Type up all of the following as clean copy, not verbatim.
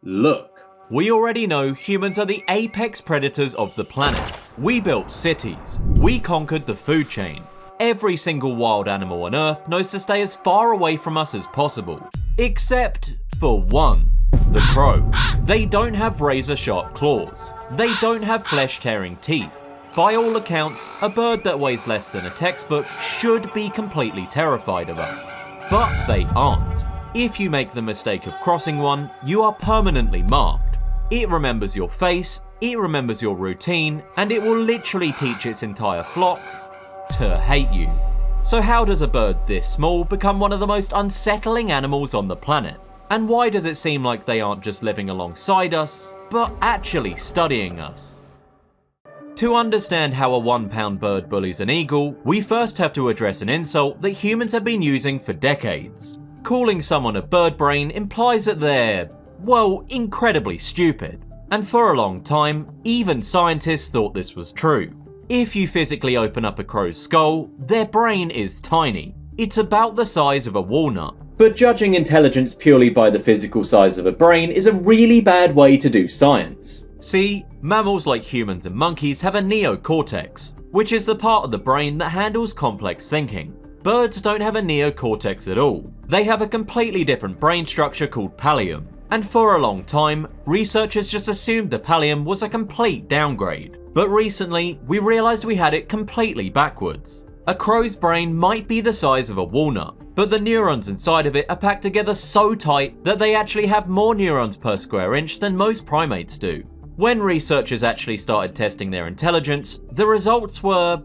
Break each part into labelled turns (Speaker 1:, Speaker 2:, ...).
Speaker 1: Look.
Speaker 2: We already know humans are the apex predators of the planet. We built cities. We conquered the food chain. Every single wild animal on Earth knows to stay as far away from us as possible. Except for one. The crow. They don't have razor-sharp claws. They don't have flesh-tearing teeth. By all accounts, a bird that weighs less than a textbook should be completely terrified of us. But they aren't. If you make the mistake of crossing one, you are permanently marked. It remembers your face, it remembers your routine, and it will literally teach its entire flock to hate you. So how does a bird this small become one of the most unsettling animals on the planet? And why does it seem like they aren't just living alongside us, but actually studying us? To understand how a 1-pound bird bullies an eagle, we first have to address an insult that humans have been using for decades. Calling someone a bird brain implies that they're, well, incredibly stupid. And for a long time, even scientists thought this was true. If you physically open up a crow's skull, their brain is tiny. It's about the size of a walnut.
Speaker 1: But judging intelligence purely by the physical size of a brain is a really bad way to do science.
Speaker 2: See, mammals like humans and monkeys have a neocortex, which is the part of the brain that handles complex thinking. Birds don't have a neocortex at all. They have a completely different brain structure called pallium. And for a long time, researchers just assumed the pallium was a complete downgrade. But recently, we realized we had it completely backwards. A crow's brain might be the size of a walnut, but the neurons inside of it are packed together so tight that they actually have more neurons per square inch than most primates do. When researchers actually started testing their intelligence, the results were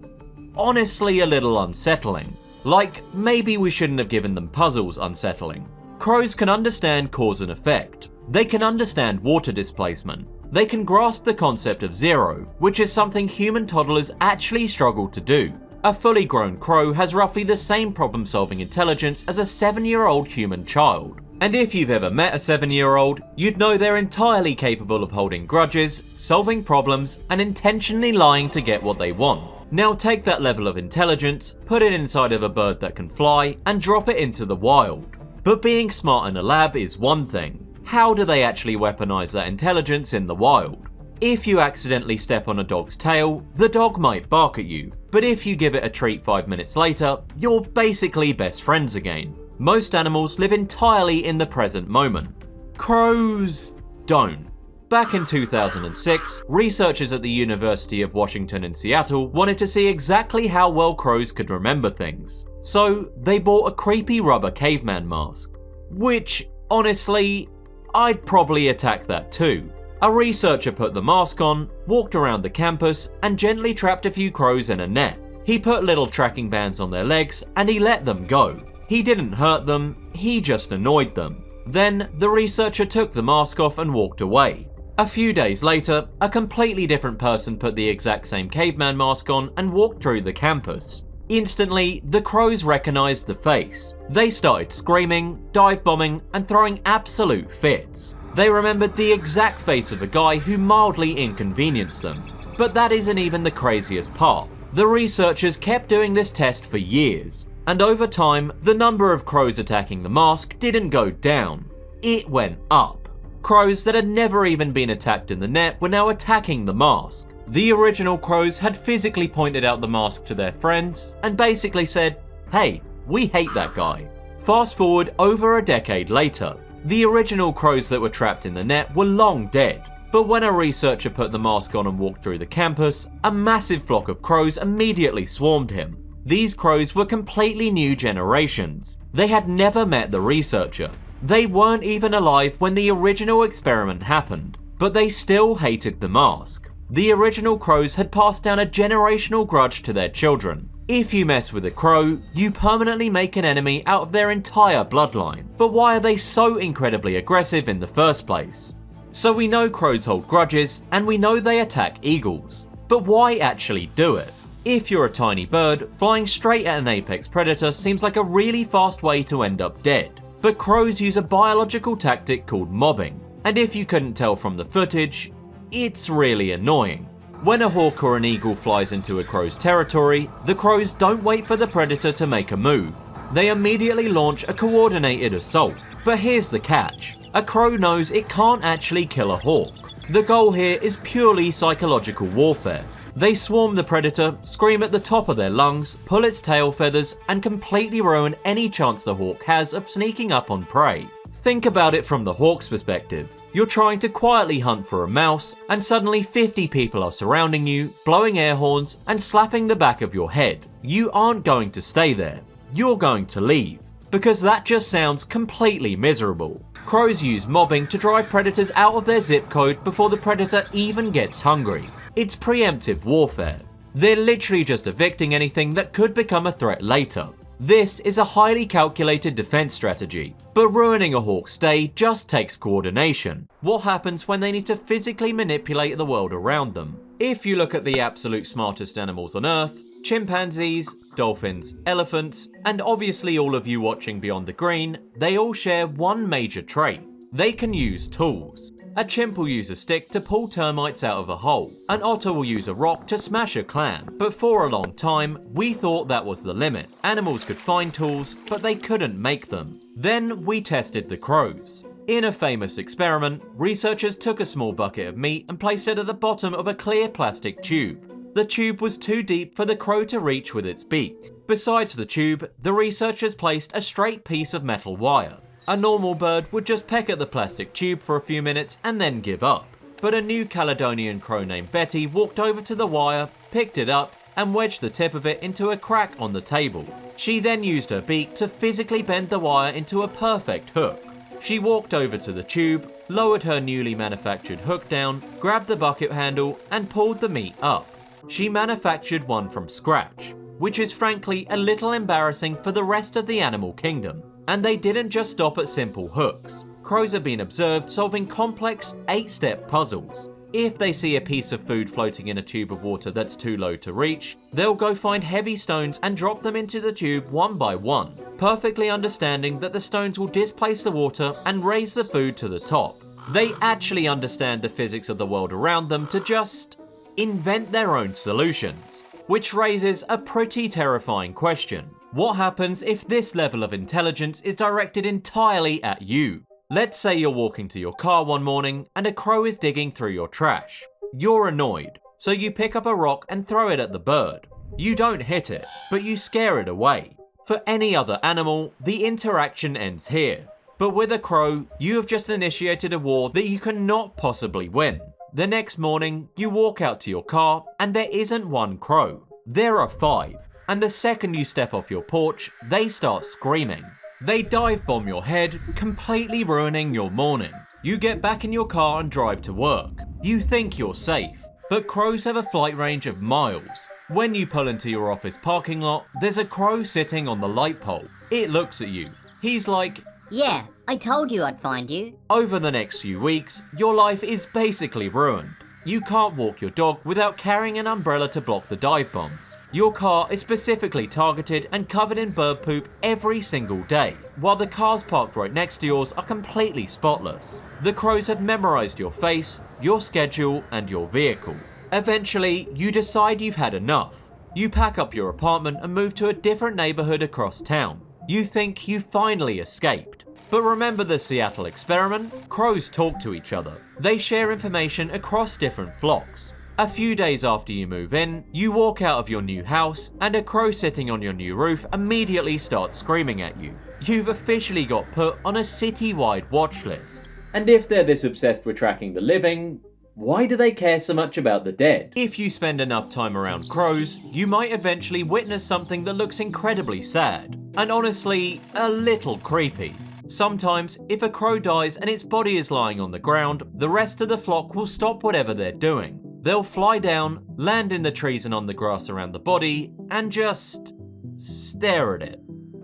Speaker 2: honestly a little unsettling. Like, maybe we shouldn't have given them puzzles unsettling. Crows can understand cause and effect. They can understand water displacement. They can grasp the concept of zero, which is something human toddlers actually struggle to do. A fully grown crow has roughly the same problem-solving intelligence as a 7-year-old human child. And if you've ever met a 7-year-old, you'd know they're entirely capable of holding grudges, solving problems, and intentionally lying to get what they want. Now take that level of intelligence, put it inside of a bird that can fly, and drop it into the wild. But being smart in a lab is one thing. How do they actually weaponize that intelligence in the wild? If you accidentally step on a dog's tail, the dog might bark at you, but if you give it a treat 5 minutes later, you're basically best friends again. Most animals live entirely in the present moment. Crows don't. Back in 2006, researchers at the University of Washington in Seattle wanted to see exactly how well crows could remember things. So they bought a creepy rubber caveman mask. Which, honestly, I'd probably attack that too. A researcher put the mask on, walked around the campus, and gently trapped a few crows in a net. He put little tracking bands on their legs, and he let them go. He didn't hurt them, he just annoyed them. Then, the researcher took the mask off and walked away. A few days later, a completely different person put the exact same caveman mask on and walked through the campus. Instantly, the crows recognized the face. They started screaming, dive bombing, and throwing absolute fits. They remembered the exact face of a guy who mildly inconvenienced them. But that isn't even the craziest part. The researchers kept doing this test for years, and over time, the number of crows attacking the mask didn't go down. It went up. Crows that had never even been attacked in the net were now attacking the mask. The original crows had physically pointed out the mask to their friends and basically said, "Hey, we hate that guy." Fast forward over a decade later, the original crows that were trapped in the net were long dead. But when a researcher put the mask on and walked through the campus, a massive flock of crows immediately swarmed him. These crows were completely new generations. They had never met the researcher. They weren't even alive when the original experiment happened, but they still hated the mask. The original crows had passed down a generational grudge to their children. If you mess with a crow, you permanently make an enemy out of their entire bloodline. But why are they so incredibly aggressive in the first place? So we know crows hold grudges, and we know they attack eagles. But why actually do it? If you're a tiny bird, flying straight at an apex predator seems like a really fast way to end up dead. But crows use a biological tactic called mobbing. And if you couldn't tell from the footage, it's really annoying. When a hawk or an eagle flies into a crow's territory, the crows don't wait for the predator to make a move. They immediately launch a coordinated assault. But here's the catch. A crow knows it can't actually kill a hawk. The goal here is purely psychological warfare. They swarm the predator, scream at the top of their lungs, pull its tail feathers, and completely ruin any chance the hawk has of sneaking up on prey. Think about it from the hawk's perspective. You're trying to quietly hunt for a mouse, and suddenly 50 people are surrounding you, blowing air horns, and slapping the back of your head. You aren't going to stay there. You're going to leave. Because that just sounds completely miserable. Crows use mobbing to drive predators out of their zip code before the predator even gets hungry. It's preemptive warfare. They're literally just evicting anything that could become a threat later. This is a highly calculated defense strategy, but ruining a hawk's day just takes coordination. What happens when they need to physically manipulate the world around them? If you look at the absolute smartest animals on Earth, chimpanzees, dolphins, elephants, and obviously all of you watching Beyond the Green, they all share one major trait. They can use tools. A chimp will use a stick to pull termites out of a hole. An otter will use a rock to smash a clam. But for a long time, we thought that was the limit. Animals could find tools, but they couldn't make them. Then we tested the crows. In a famous experiment, researchers took a small bucket of meat and placed it at the bottom of a clear plastic tube. The tube was too deep for the crow to reach with its beak. Besides the tube, the researchers placed a straight piece of metal wire. A normal bird would just peck at the plastic tube for a few minutes and then give up. But a New Caledonian crow named Betty walked over to the wire, picked it up, and wedged the tip of it into a crack on the table. She then used her beak to physically bend the wire into a perfect hook. She walked over to the tube, lowered her newly manufactured hook down, grabbed the bucket handle, and pulled the meat up. She manufactured one from scratch, which is frankly a little embarrassing for the rest of the animal kingdom. And they didn't just stop at simple hooks. Crows have been observed solving complex 8-step puzzles. If they see a piece of food floating in a tube of water that's too low to reach, they'll go find heavy stones and drop them into the tube one by one, perfectly understanding that the stones will displace the water and raise the food to the top. They actually understand the physics of the world around them to just invent their own solutions. Which raises a pretty terrifying question. What happens if this level of intelligence is directed entirely at you? Let's say you're walking to your car one morning and a crow is digging through your trash. You're annoyed, so you pick up a rock and throw it at the bird. You don't hit it, but you scare it away. For any other animal, the interaction ends here. But with a crow, you have just initiated a war that you cannot possibly win. The next morning, you walk out to your car and there isn't one crow. There are 5. And the second you step off your porch, they start screaming. They dive bomb your head, completely ruining your morning. You get back in your car and drive to work. You think you're safe, but crows have a flight range of miles. When you pull into your office parking lot, there's a crow sitting on the light pole. It looks at you. He's like,
Speaker 3: "Yeah, I told you I'd find you."
Speaker 2: Over the next few weeks, your life is basically ruined. You can't walk your dog without carrying an umbrella to block the dive bombs. Your car is specifically targeted and covered in bird poop every single day, while the cars parked right next to yours are completely spotless. The crows have memorized your face, your schedule, and your vehicle. Eventually, you decide you've had enough. You pack up your apartment and move to a different neighborhood across town. You think you finally escaped. But remember the Seattle experiment? Crows talk to each other. They share information across different flocks. A few days after you move in, you walk out of your new house and a crow sitting on your new roof immediately starts screaming at you. You've officially got put on a city-wide watch list.
Speaker 1: And if they're this obsessed with tracking the living, why do they care so much about the dead?
Speaker 2: If you spend enough time around crows, you might eventually witness something that looks incredibly sad, and honestly, a little creepy. Sometimes, if a crow dies and its body is lying on the ground, the rest of the flock will stop whatever they're doing. They'll fly down, land in the trees and on the grass around the body, and just stare at it.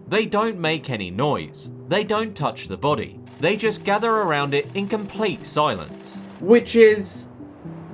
Speaker 2: They don't make any noise. They don't touch the body. They just gather around it in complete silence.
Speaker 1: Which is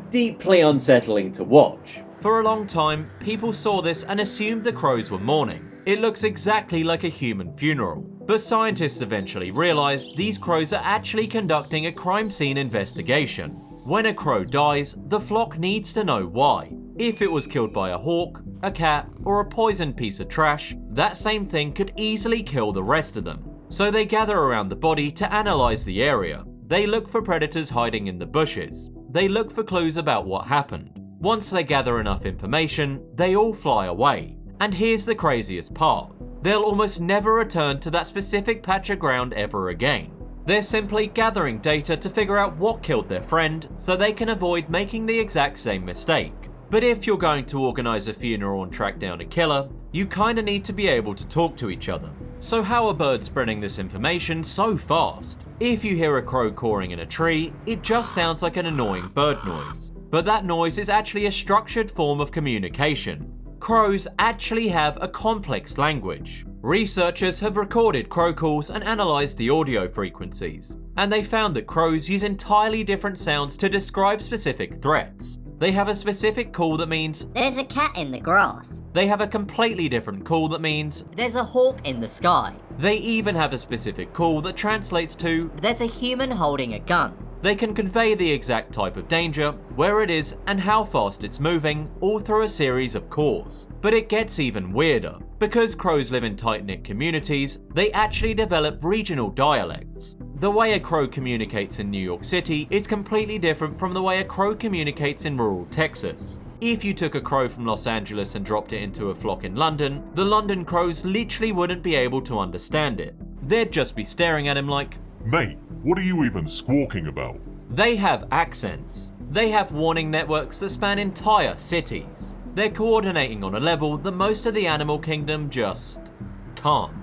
Speaker 1: deeply unsettling to watch.
Speaker 2: For a long time, people saw this and assumed the crows were mourning. It looks exactly like a human funeral. But scientists eventually realized these crows are actually conducting a crime scene investigation. When a crow dies, the flock needs to know why. If it was killed by a hawk, a cat, or a poisoned piece of trash, that same thing could easily kill the rest of them. So they gather around the body to analyze the area. They look for predators hiding in the bushes. They look for clues about what happened. Once they gather enough information, they all fly away. And here's the craziest part. They'll almost never return to that specific patch of ground ever again. They're simply gathering data to figure out what killed their friend so they can avoid making the exact same mistake. But if you're going to organize a funeral and track down a killer, you kinda need to be able to talk to each other. So how are birds spreading this information so fast? If you hear a crow cawing in a tree, it just sounds like an annoying bird noise. But that noise is actually a structured form of communication. Crows actually have a complex language. Researchers have recorded crow calls and analysed the audio frequencies, and they found that crows use entirely different sounds to describe specific threats. They have a specific call that means,
Speaker 3: There's a cat in the grass.
Speaker 2: they have a completely different call that means,
Speaker 3: There's a hawk in the sky.
Speaker 2: they even have a specific call that translates to,
Speaker 3: There's a human holding a gun.
Speaker 2: they can convey the exact type of danger, where it is, and how fast it's moving, all through a series of calls. But it gets even weirder. Because crows live in tight-knit communities, they actually develop regional dialects. The way a crow communicates in New York City is completely different from the way a crow communicates in rural Texas. If you took a crow from Los Angeles and dropped it into a flock in London, the London crows literally wouldn't be able to understand it. They'd just be staring at him like,
Speaker 4: Mate, what are you even squawking about?
Speaker 2: They have accents. They have warning networks that span entire cities. They're coordinating on a level that most of the animal kingdom just can't.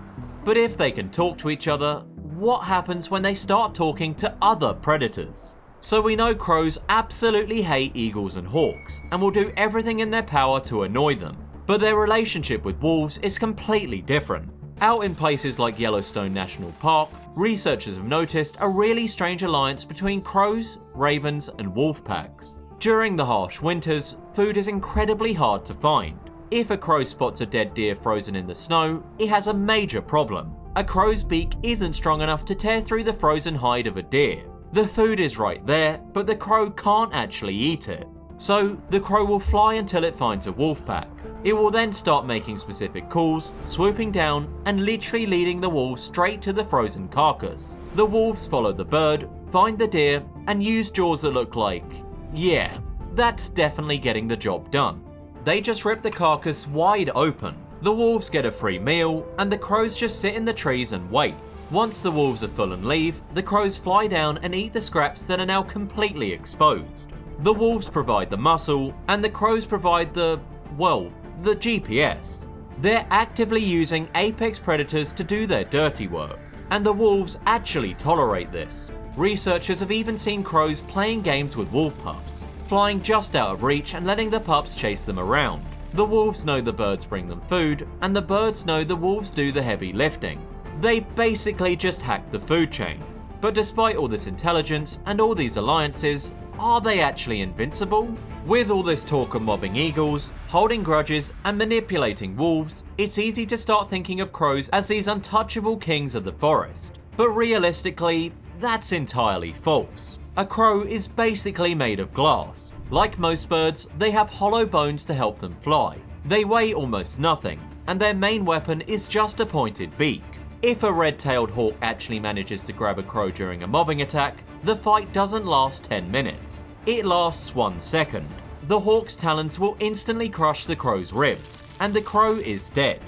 Speaker 2: But if they can talk to each other, what happens when they start talking to other predators? So we know crows absolutely hate eagles and hawks, and will do everything in their power to annoy them. But their relationship with wolves is completely different. Out in places like Yellowstone National Park, researchers have noticed a really strange alliance between crows, ravens, and wolf packs. During the harsh winters, food is incredibly hard to find. If a crow spots a dead deer frozen in the snow, it has a major problem. A crow's beak isn't strong enough to tear through the frozen hide of a deer. The food is right there, but the crow can't actually eat it. So the crow will fly until it finds a wolf pack. It will then start making specific calls, swooping down and literally leading the wolves straight to the frozen carcass. The wolves follow the bird, find the deer, and use jaws that look like, yeah, that's definitely getting the job done. They just rip the carcass wide open. The wolves get a free meal, and the crows just sit in the trees and wait. Once the wolves are full and leave, the crows fly down and eat the scraps that are now completely exposed. The wolves provide the muscle, and the crows provide the GPS. They're actively using apex predators to do their dirty work, and the wolves actually tolerate this. Researchers have even seen crows playing games with wolf pups, flying just out of reach and letting the pups chase them around. The wolves know the birds bring them food, and the birds know the wolves do the heavy lifting. They basically just hack the food chain. But despite all this intelligence and all these alliances, are they actually invincible? With all this talk of mobbing eagles, holding grudges, and manipulating wolves, it's easy to start thinking of crows as these untouchable kings of the forest. But realistically, that's entirely false. A crow is basically made of glass. Like most birds, they have hollow bones to help them fly. They weigh almost nothing, and their main weapon is just a pointed beak. If a red-tailed hawk actually manages to grab a crow during a mobbing attack, the fight doesn't last 10 minutes. It lasts 1 second. The hawk's talons will instantly crush the crow's ribs, and the crow is dead.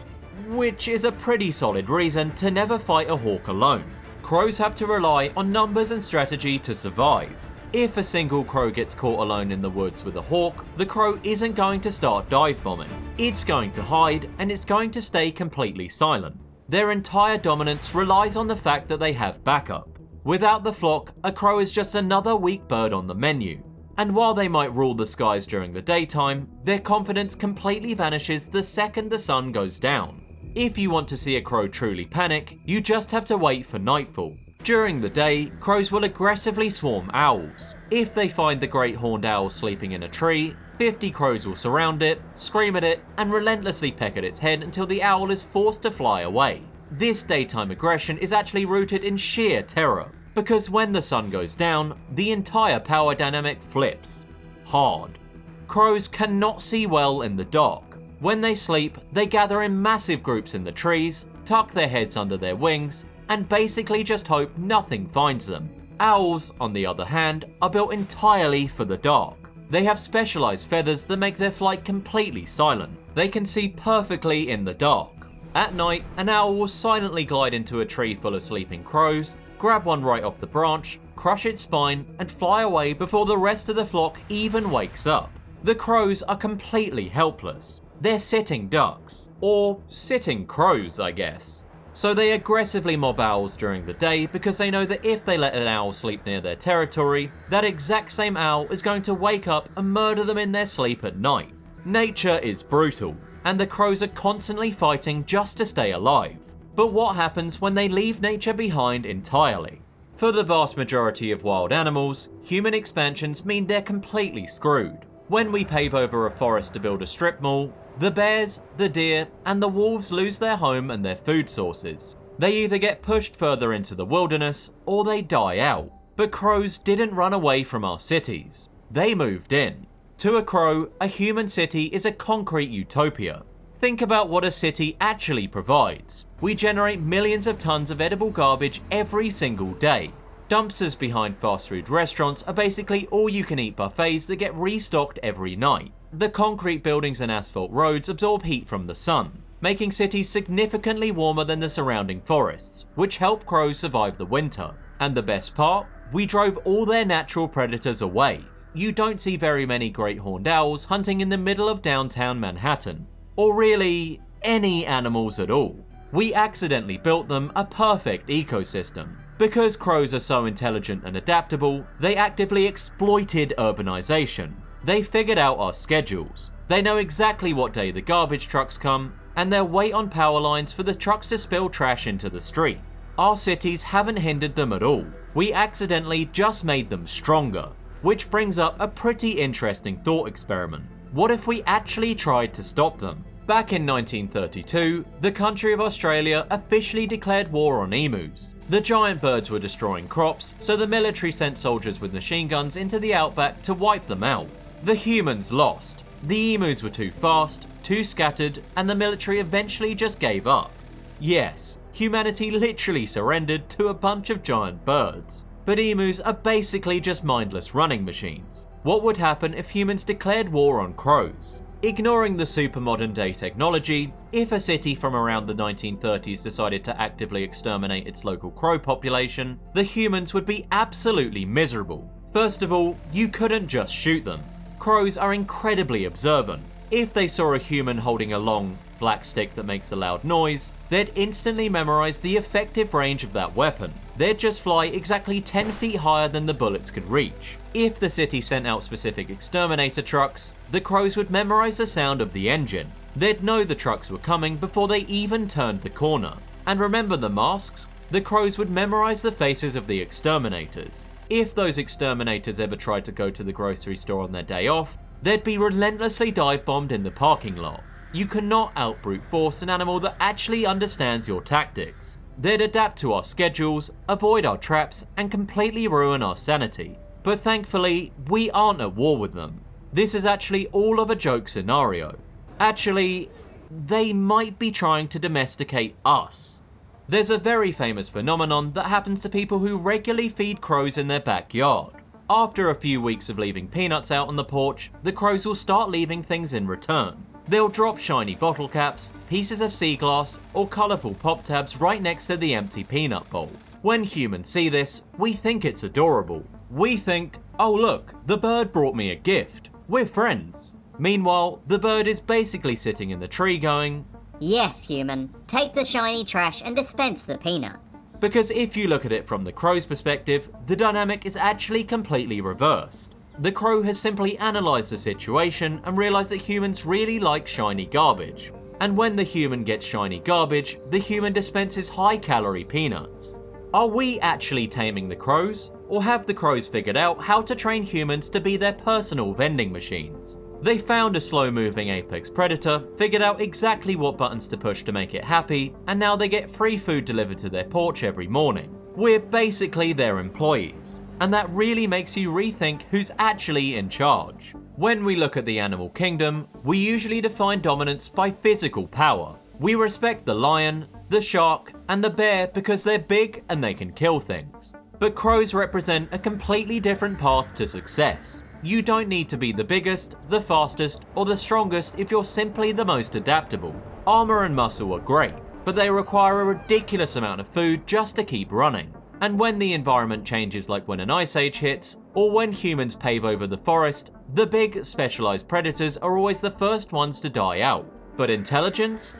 Speaker 2: Which is a pretty solid reason to never fight a hawk alone. Crows have to rely on numbers and strategy to survive. If a single crow gets caught alone in the woods with a hawk, the crow isn't going to start dive bombing. It's going to hide, and it's going to stay completely silent. Their entire dominance relies on the fact that they have backup. Without the flock, a crow is just another weak bird on the menu. And while they might rule the skies during the daytime, their confidence completely vanishes the second the sun goes down. If you want to see a crow truly panic, you just have to wait for nightfall. During the day, crows will aggressively swarm owls. If they find the great horned owl sleeping in a tree, 50 crows will surround it, scream at it, and relentlessly peck at its head until the owl is forced to fly away. This daytime aggression is actually rooted in sheer terror, because when the sun goes down, the entire power dynamic flips. Hard. Crows cannot see well in the dark. When they sleep, they gather in massive groups in the trees, tuck their heads under their wings, and basically just hope nothing finds them. Owls, on the other hand, are built entirely for the dark. They have specialized feathers that make their flight completely silent. They can see perfectly in the dark. At night, an owl will silently glide into a tree full of sleeping crows, grab one right off the branch, crush its spine, and fly away before the rest of the flock even wakes up. The crows are completely helpless. They're sitting ducks. Or sitting crows, I guess. So they aggressively mob owls during the day because they know that if they let an owl sleep near their territory, that exact same owl is going to wake up and murder them in their sleep at night. Nature is brutal, and the crows are constantly fighting just to stay alive. But what happens when they leave nature behind entirely? For the vast majority of wild animals, human expansions mean they're completely screwed. When we pave over a forest to build a strip mall, the bears, the deer, and the wolves lose their home and their food sources. They either get pushed further into the wilderness, or they die out. But crows didn't run away from our cities. They moved in. To a crow, a human city is a concrete utopia. Think about what a city actually provides. We generate millions of tons of edible garbage every single day. Dumpsters behind fast food restaurants are basically all-you-can-eat buffets that get restocked every night. The concrete buildings and asphalt roads absorb heat from the sun, making cities significantly warmer than the surrounding forests, which help crows survive the winter. And the best part? We drove all their natural predators away. You don't see very many great horned owls hunting in the middle of downtown Manhattan, or really, any animals at all. We accidentally built them a perfect ecosystem. Because crows are so intelligent and adaptable, they actively exploited urbanization. They figured out our schedules. They know exactly what day the garbage trucks come, and they'll wait on power lines for the trucks to spill trash into the street. Our cities haven't hindered them at all. We accidentally just made them stronger. Which brings up a pretty interesting thought experiment. What if we actually tried to stop them? Back in 1932, the country of Australia officially declared war on emus. The giant birds were destroying crops, so the military sent soldiers with machine guns into the outback to wipe them out. The humans lost. The emus were too fast, too scattered, and the military eventually just gave up. Yes, humanity literally surrendered to a bunch of giant birds. But emus are basically just mindless running machines. What would happen if humans declared war on crows? Ignoring the super modern day technology, if a city from around the 1930s decided to actively exterminate its local crow population, the humans would be absolutely miserable. First of all, you couldn't just shoot them. Crows are incredibly observant. If they saw a human holding a long, black stick that makes a loud noise, they'd instantly memorize the effective range of that weapon. They'd just fly exactly 10 feet higher than the bullets could reach. If the city sent out specific exterminator trucks, the crows would memorize the sound of the engine. They'd know the trucks were coming before they even turned the corner. And remember the masks? The crows would memorize the faces of the exterminators. If those exterminators ever tried to go to the grocery store on their day off, they'd be relentlessly dive-bombed in the parking lot. You cannot out-brute force an animal that actually understands your tactics. They'd adapt to our schedules, avoid our traps, and completely ruin our sanity. But thankfully, we aren't at war with them. This is actually all of a joke scenario. Actually, they might be trying to domesticate us. There's a very famous phenomenon that happens to people who regularly feed crows in their backyard. After a few weeks of leaving peanuts out on the porch, the crows will start leaving things in return. They'll drop shiny bottle caps, pieces of sea glass, or colourful pop tabs right next to the empty peanut bowl. When humans see this, we think it's adorable. We think, oh look, the bird brought me a gift. We're friends. Meanwhile, the bird is basically sitting in the tree going,
Speaker 3: Yes, human, take the shiny trash and dispense the peanuts.
Speaker 2: Because if you look at it from the crow's perspective, the dynamic is actually completely reversed. The crow has simply analysed the situation and realised that humans really like shiny garbage. And when the human gets shiny garbage, the human dispenses high-calorie peanuts. Are we actually taming the crows? Or have the crows figured out how to train humans to be their personal vending machines? They found a slow-moving apex predator, figured out exactly what buttons to push to make it happy, and now they get free food delivered to their porch every morning. We're basically their employees. And that really makes you rethink who's actually in charge. When we look at the animal kingdom, we usually define dominance by physical power. We respect the lion, the shark, and the bear because they're big and they can kill things. But crows represent a completely different path to success. You don't need to be the biggest, the fastest, or the strongest if you're simply the most adaptable. Armor and muscle are great, but they require a ridiculous amount of food just to keep running. And when the environment changes, like when an ice age hits, or when humans pave over the forest, the big, specialized predators are always the first ones to die out. But intelligence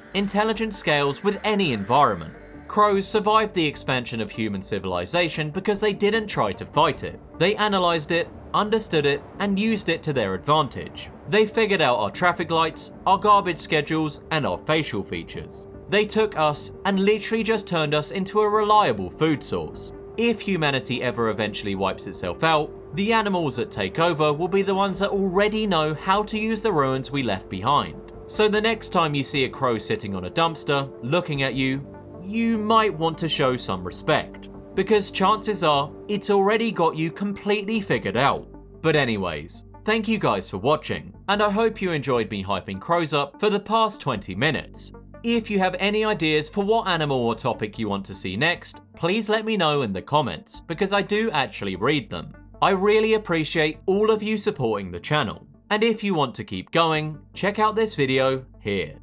Speaker 2: scales with any environment. Crows survived the expansion of human civilization because they didn't try to fight it. They analyzed it, understood it, and used it to their advantage. They figured out our traffic lights, our garbage schedules, and our facial features. They took us and literally just turned us into a reliable food source. If humanity ever eventually wipes itself out, the animals that take over will be the ones that already know how to use the ruins we left behind. So the next time you see a crow sitting on a dumpster, looking at you, you might want to show some respect, because chances are it's already got you completely figured out. But anyways, thank you guys for watching, and I hope you enjoyed me hyping crows up for the past 20 minutes. If you have any ideas for what animal or topic you want to see next, please let me know in the comments, because I do actually read them. I really appreciate all of you supporting the channel, and if you want to keep going, check out this video here.